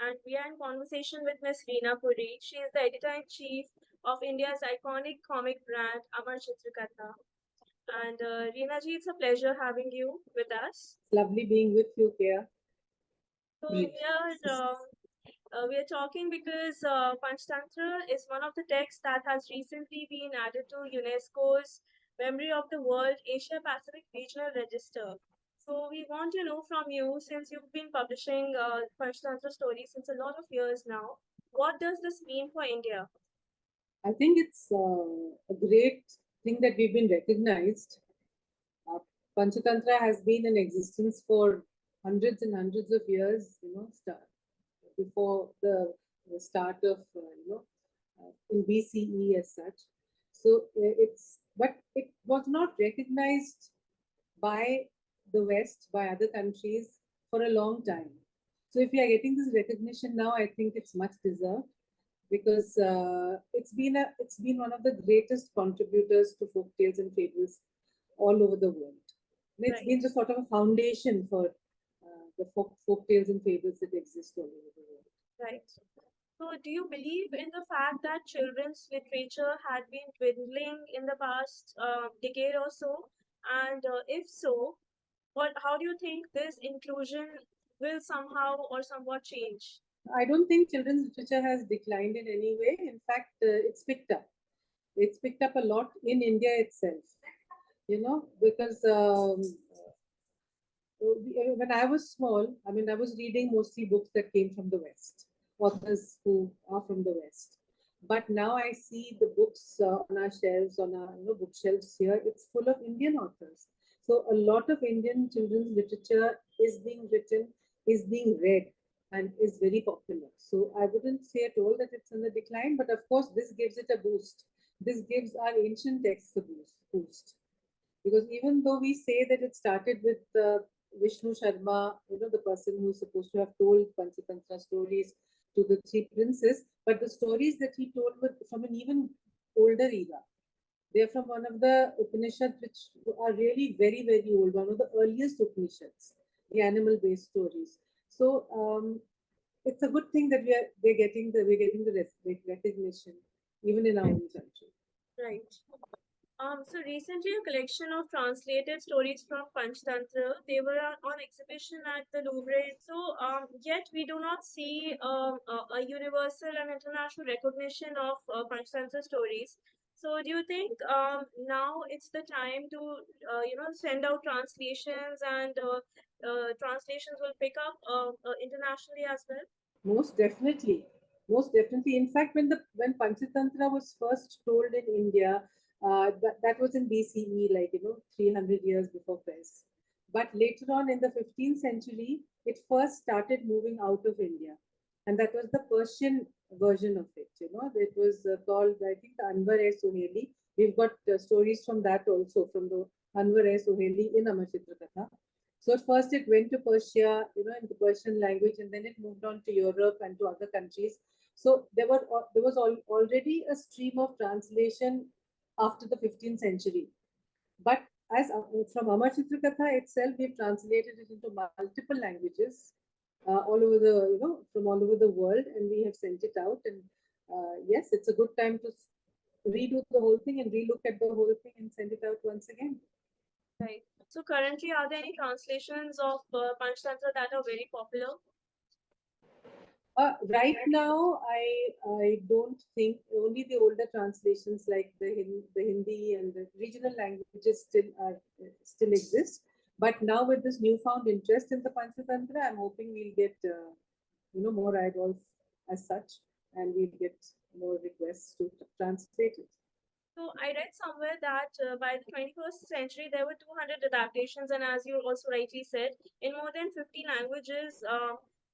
and we are in conversation with Miss Reena Puri. She is the editor-in-chief of India's iconic comic brand, Amar Chitra Katha. And Reena ji, it's a pleasure having you with us. Lovely being with you here. So Great. we are talking because Panchatantra is one of the texts that has recently been added to UNESCO's Memory of the World Asia Pacific Regional Register. So we want to know from you, since you've been publishing Panchatantra stories since a lot of years now, what does this mean for India? I think it's a great thing that we've been recognized. Uh, Panchatantra has been in existence for hundreds and hundreds of years, before the start of, in BCE as such. So but it was not recognized by the West, by other countries for a long time. So if we are getting this recognition now, I think it's much deserved because it's been one of the greatest contributors to folk tales and fables all over the world. And it's been Right. the sort of a foundation for the folk tales and fables that exist all over the world. Right. So, do you believe in the fact that children's literature had been dwindling in the past decade or so? And if so, how do you think this inclusion will somehow or somewhat change? I don't think children's literature has declined in any way. In fact, it's picked up. It's picked up a lot in India itself, because when I was small, I mean, I was reading mostly books that came from the West, authors who are from the West. But now I see the books on our shelves, on our bookshelves here. It's full of Indian authors. So a lot of Indian children's literature is being written, is being read, and is very popular. So I wouldn't say at all that it's in the decline, but of course this gives it a boost. This gives our ancient texts a boost. Because even though we say that it started with Vishnu Sharma, the person who's supposed to have told Panchatantra stories to the three princes, but the stories that he told were from an even older era. They're from one of the Upanishads, which are really very, very old, one of the earliest Upanishads, the animal-based stories. So it's a good thing that we're getting the recognition even in our own country. Right. So recently, a collection of translated stories from Panchatantra, they were on exhibition at the Louvre. So, yet we do not see a universal and international recognition of Panchatantra stories. So, do you think now it's the time to, send out translations and translations will pick up internationally as well? Most definitely, most definitely. In fact, when Panchatantra was first told in India, that was in BCE, 300 years before Christ. But later on in the 15th century, it first started moving out of India, and that was the Persian version of it. It was called, I think, the Anwar-e-Suheli. We've got stories from that also, from the Anwar-e-Suheli in Amar Chitra Katha. So first it went to Persia, in the Persian language, and then it moved on to Europe and to other countries. So there was already a stream of translation after the 15th century. But as from Amar Chitra Katha itself, we've translated it into multiple languages all over from all over the world, and we have sent it out. And yes, it's a good time to redo the whole thing and relook at the whole thing and send it out once again. Right. So currently, are there any translations of Panchatantra that are very popular? Right now, I don't think only the older translations like the Hindi and the regional languages still exist. But now with this newfound interest in the Panchatantra, I'm hoping we'll get more eyeballs as such, and we'll get more requests to translate it. So I read somewhere that by the 21st century there were 200 adaptations, and as you also rightly said, in more than 50 languages.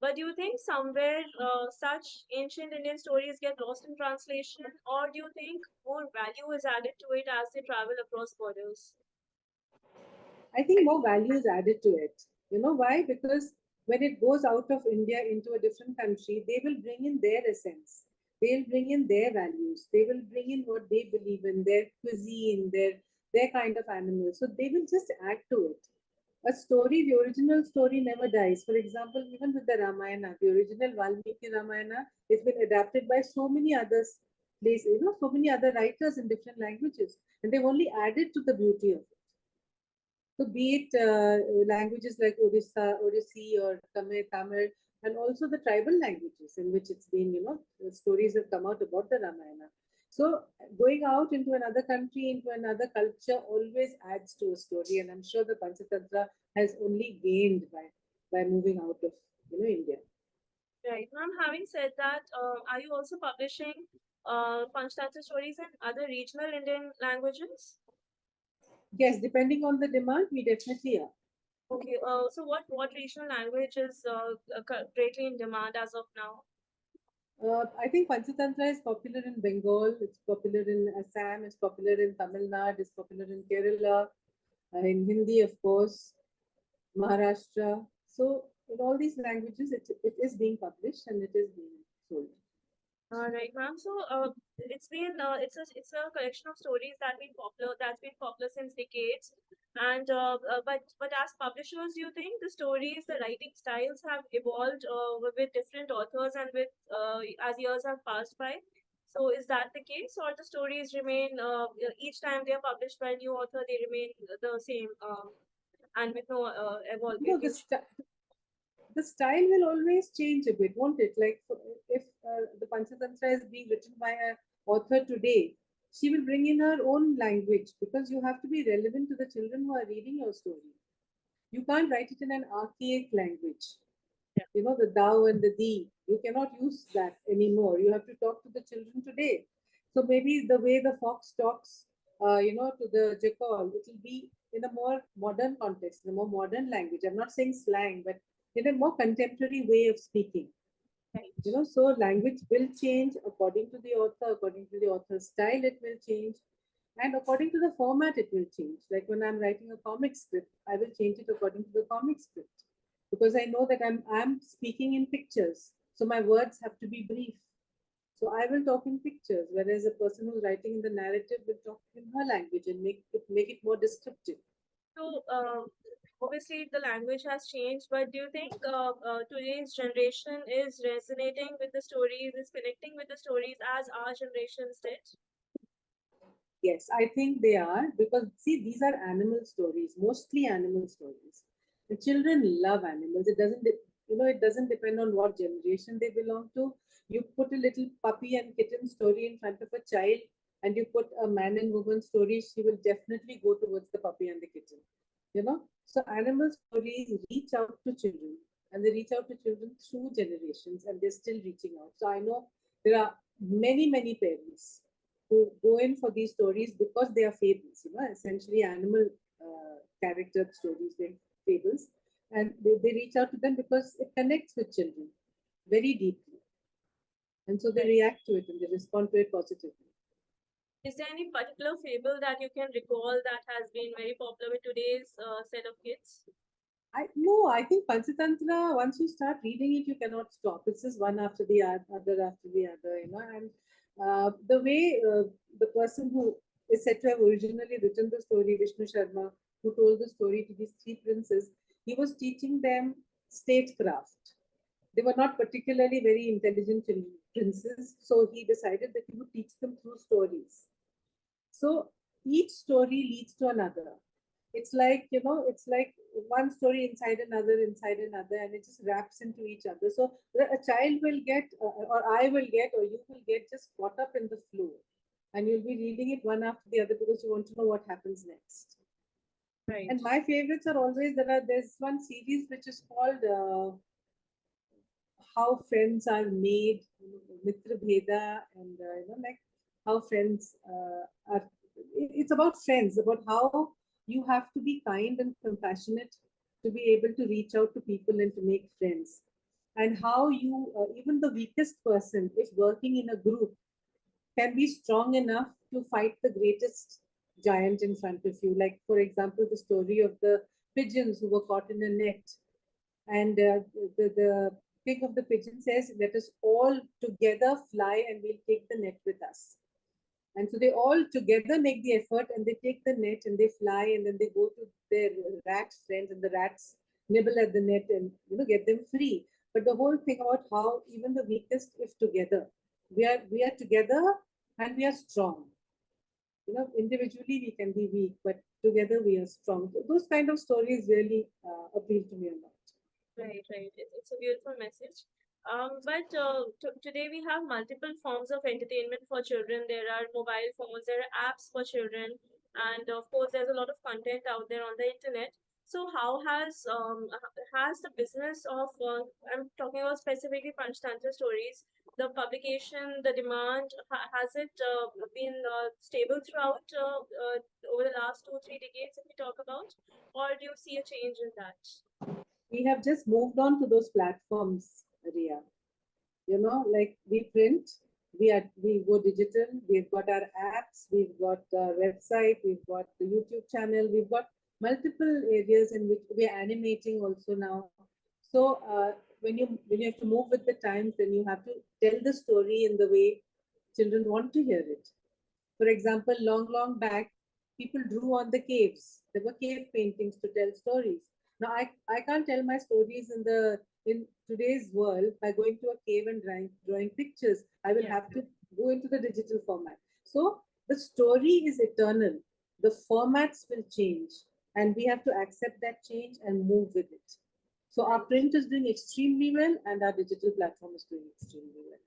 But do you think somewhere such ancient Indian stories get lost in translation, or do you think more value is added to it as they travel across borders? I think more value is added to it. You know why? Because when it goes out of India into a different country, they will bring in their essence. They'll bring in their values. They will bring in what they believe in, their cuisine, their kind of animals. So they will just add to it. A story, the original story never dies. For example, even with the Ramayana, the original Valmiki Ramayana has been adapted by so many others, so many other writers in different languages, and they've only added to the beauty of it. So be it languages like Odissi or Tamil, and also the tribal languages in which it's been, the stories have come out about the Ramayana. So going out into another country, into another culture, always adds to a story, and I'm sure the Panchatantra has only gained by moving out of India. Right. Ma'am, having said that, are you also publishing Panchatantra stories in other regional Indian languages? Yes, depending on the demand, we definitely are. Okay. So what regional language is greatly in demand as of now? I think Panchatantra is popular in Bengal, it's popular in Assam, it's popular in Tamil Nadu, it's popular in Kerala, in Hindi, of course, Maharashtra. So, in all these languages, it is being published and it is being sold. All right, ma'am. So, it's a collection of stories that's been popular since decades. And but as publishers, do you think the stories, the writing styles have evolved with different authors and with as years have passed by? So, is that the case, or the stories remain each time they are published by a new author, they remain the same and with no No, the style will always change a bit, won't it? Like if the Panchatantra is being written by an author today, she will bring in her own language because you have to be relevant to the children who are reading your story. You can't write it in an archaic language. The thou and the thee. You cannot use that anymore. You have to talk to the children today. So maybe the way the fox talks, to the jackal, it will be in a more modern context, in a more modern language. I'm not saying slang, but in a more contemporary way of speaking. Right. So language will change according to the author, according to the author's style, it will change. And according to the format, it will change. Like when I'm writing a comic script, I will change it according to the comic script because I know that I'm speaking in pictures. So my words have to be brief. So I will talk in pictures, whereas a person who's writing in the narrative will talk in her language and make it more descriptive. So, obviously, the language has changed, but do you think today's generation is resonating with the stories, is connecting with the stories as our generations did? Yes, I think they are because see, these are animal stories, mostly animal stories. The children love animals. It doesn't depend on what generation they belong to. You put a little puppy and kitten story in front of a child, and you put a man and woman story, she will definitely go towards the puppy and the kitten. So animal stories reach out to children, and they reach out to children through generations, and they're still reaching out. So I know there are many parents who go in for these stories because they are fables, essentially animal character stories, they're fables, and they reach out to them because it connects with children very deeply, and so they Right. react to it and they respond to it positively. Is there any particular fable that you can recall that has been very popular with today's set of kids? I think Panchatantra, once you start reading it, you cannot stop. It's just one after the other after the other, and the way the person who is said to have originally written the story, Vishnu Sharma, who told the story to these three princes, he was teaching them statecraft. They were not particularly very intelligent princes, so he decided that he would teach them through stories. So each story leads to another. It's like one story inside another, and it just wraps into each other. So a child will get, or I will get, or you will get just caught up in the flow, and you'll be reading it one after the other because you want to know what happens next. Right. And my favorites are always there's one series which is called How Friends Are Made, Mitra Bheda, and like how friends are. It's about friends, about how you have to be kind and compassionate to be able to reach out to people and to make friends, and how you, even the weakest person, if working in a group, can be strong enough to fight the greatest giant in front of you. Like, for example, the story of the pigeons who were caught in a net, and the king of the pigeon says, "Let us all together fly, and we'll take the net with us." And so they all together make the effort, and they take the net and they fly, and then they go to their rat friends, and the rats nibble at the net and get them free. But the whole thing about how even the weakest, if together, we are together and we are strong. Individually we can be weak, but together we are strong. So those kind of stories really appeal to me a lot. Right, right. It's a beautiful message. But today we have multiple forms of entertainment for children. There are mobile phones, there are apps for children, and of course, there's a lot of content out there on the internet. So, how has the business of I'm talking about specifically Panchatantra stories, the publication, the demand, has it been stable throughout over the last 2 3 decades? If we talk about, or do you see a change in that? We have just moved on to those platforms, Ria. Like we print, we go digital, we've got our apps, we've got our website, we've got the YouTube channel, we've got multiple areas in which we are animating also now. So when you have to move with the times, then you have to tell the story in the way children want to hear it. For example, long, long back, people drew on the caves. There were cave paintings to tell stories. Now, I can't tell my stories in today's world by going to a cave and drawing pictures. I will Yeah. have to go into the digital format. So the story is eternal. The formats will change, and we have to accept that change and move with it. So our Right. print is doing extremely well, and our digital platform is doing extremely well.